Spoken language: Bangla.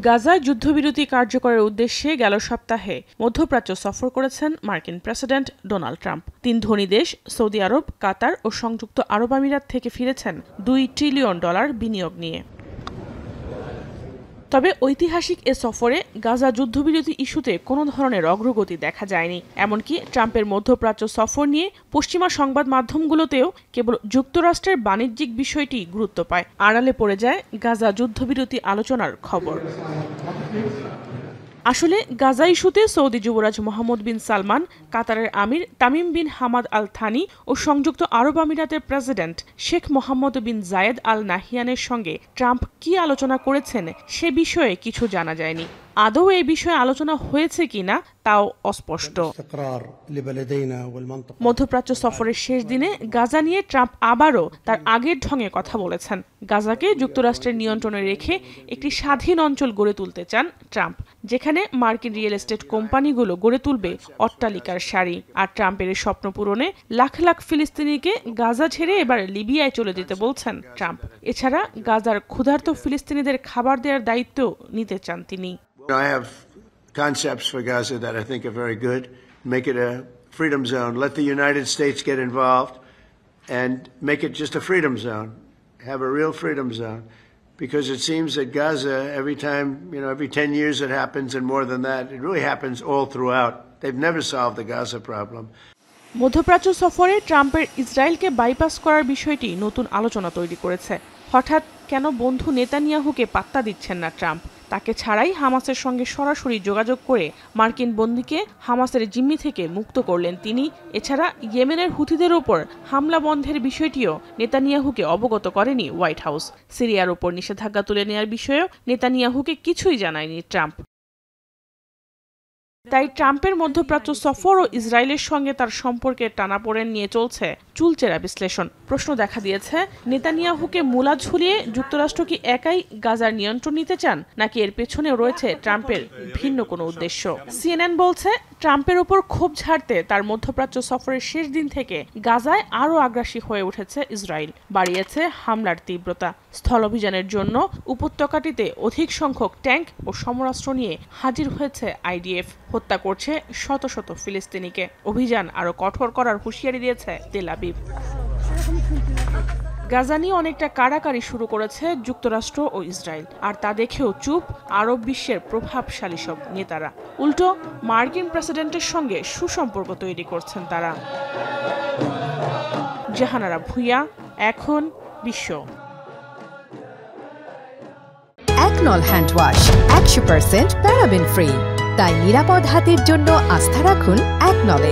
গাজায় যুদ্ধবিরতি কার্যকরের উদ্দেশ্যে গেল সপ্তাহে মধ্যপ্রাচ্য সফর করেছেন মার্কিন প্রেসিডেন্ট ডোনাল্ড ট্রাম্প। 3 ধনী দেশ সৌদি আরব, কাতার ও সংযুক্ত আরব আমিরাত থেকে ফিরেছেন $2 ট্রিলিয়ন বিনিয়োগ নিয়ে। তবে ঐতিহাসিক এ সফরে গাজা যুদ্ধবিরতি ইস্যুতে কোনো ধরনের অগ্রগতি দেখা যায়নি। এমনকি ট্রাম্পের মধ্যপ্রাচ্য সফর নিয়ে পশ্চিমা সংবাদ মাধ্যমগুলোতেও কেবল যুক্তরাষ্ট্রের বাণিজ্যিক বিষয়টি গুরুত্ব পায়। আড়ালে পড়ে যায় গাজা যুদ্ধবিরতি আলোচনার খবর। আসলে গাজা ইস্যুতে সৌদি যুবরাজ মোহাম্মদ বিন সালমান, কাতারের আমির Tamim bin Hamad Al Thani ও সংযুক্ত আরব আমিরাতের president Sheikh Mohammed bin Zayed Al নাহিয়ানের সঙ্গে ট্রাম্প কী আলোচনা করেছেন সে বিষয়ে কিছু জানা যায়নি। আদৌ এই বিষয়ে আলোচনা হয়েছে কিনা তাও অস্পষ্ট। মধ্যপ্রাচ্য সফরের শেষ দিনে গাজা নিয়ে ট্রাম্প আবারও তার আগের ঢঙে কথা বলেছেন। গাজাকে যুক্তরাষ্ট্রের নিয়ন্ত্রণে রেখে একটি স্বাধীন অঞ্চল গড়ে তুলতে চান ট্রাম্প, যেখানে মার্কিন রিয়েল এস্টেট কোম্পানিগুলো গড়ে তুলবে অট্টালিকার সারি। আর ট্রাম্পের এই স্বপ্ন পূরণে লাখ লাখ ফিলিস্তিনিকে গাজা ছেড়ে এবার লিবিয়ায় চলে যেতে বলছেন ট্রাম্প। এছাড়া গাজার ক্ষুধার্ত ফিলিস্তিনিদের খাবার দেওয়ার দায়িত্ব নিতে চান তিনি। I have concepts for Gaza that I think are very good. Make it a freedom zone. Let the United States get involved and make it just a freedom zone. Have a real freedom zone. Because it seems that Gaza, every time, every 10 years it happens and more than that, it really happens all throughout. They've never solved the Gaza problem. মধ্যপ্রাচ্য সফরে ট্রাম্পের ইসরায়েলকে বাইপাস করার বিষয়টি নতুন আলোচনা তৈরি করেছে। হঠাৎ কেন বন্ধু নেতানিয়াহুকে পাত্তা দিচ্ছেন না ট্রাম্প? তাকে ছাড়াই হামাসের সঙ্গে সরাসরি যোগাযোগ করে মার্কিন বন্দীকে হামাসের জিম্মি থেকে মুক্ত করলেন তিনি। এছাড়া ইয়েমেনের হুথিদের ওপর হামলা বন্ধের বিষয়টিও নেতানিয়াহুকে অবগত করেনি হোয়াইট হাউস। সিরিয়ার ওপর নিষেধাজ্ঞা তুলে নেওয়ার বিষয়েও নেতানিয়াহুকে কিছুই জানায়নি ট্রাম্প। তাই ট্রাম্পের মধ্যপ্রাচ্য সফর ও ইসরায়েলের সঙ্গে তার সম্পর্কের টানাপোড়েন নিয়ে চলছে চুলচেরা বিশ্লেষণ। প্রশ্ন দেখা দিয়েছে, নেতানিয়াহুকে মূলা ঝুলিয়ে যুক্তরাষ্ট্র কি একাই গাজার নিয়ন্ত্রণ নিতে চান, নাকি এর পেছনেও রয়েছে ট্রাম্পের ভিন্ন কোনো উদ্দেশ্য? সিএনএন বলছে, ট্রাম্পের ওপর ক্ষোভ ঝাড়তে তার মধ্যপ্রাচ্য সফরের শেষ দিন থেকে গাজায় আরও আগ্রাসী হয়ে উঠেছে ইসরায়েল, বাড়িয়েছে হামলার তীব্রতা। স্থল অভিযানের জন্য উপত্যকাটিতে অধিক সংখ্যক ট্যাঙ্ক ও সমরাস্ত্র নিয়ে হাজির হয়েছে আইডিএফ। হত্যা করছে শত শত ফিলিস্তিনিকে। অভিযান আরো কঠোর করার হুঁশিয়ারি দিয়েছে তেল আবিব। গাজা নিয়ে অনেকটা কাড়াকাড়ি শুরু করেছে যুক্তরাষ্ট্র ও ইসরায়েল, আর তা দেখেও চুপ আরব বিশ্বের প্রভাবশালী সব নেতারা। উল্টো মার্কিন প্রেসিডেন্টের সঙ্গে সুসম্পর্ক তৈরি করছেন তারা। জাহানারা ভুঁইয়া, এখন বিশ্ব। একনল হ্যান্ড ওয়াশ 100% প্যারাবেন ফ্রি, তাই নিরাপদ হাতের জন্য আস্থা রাখুন একনলে।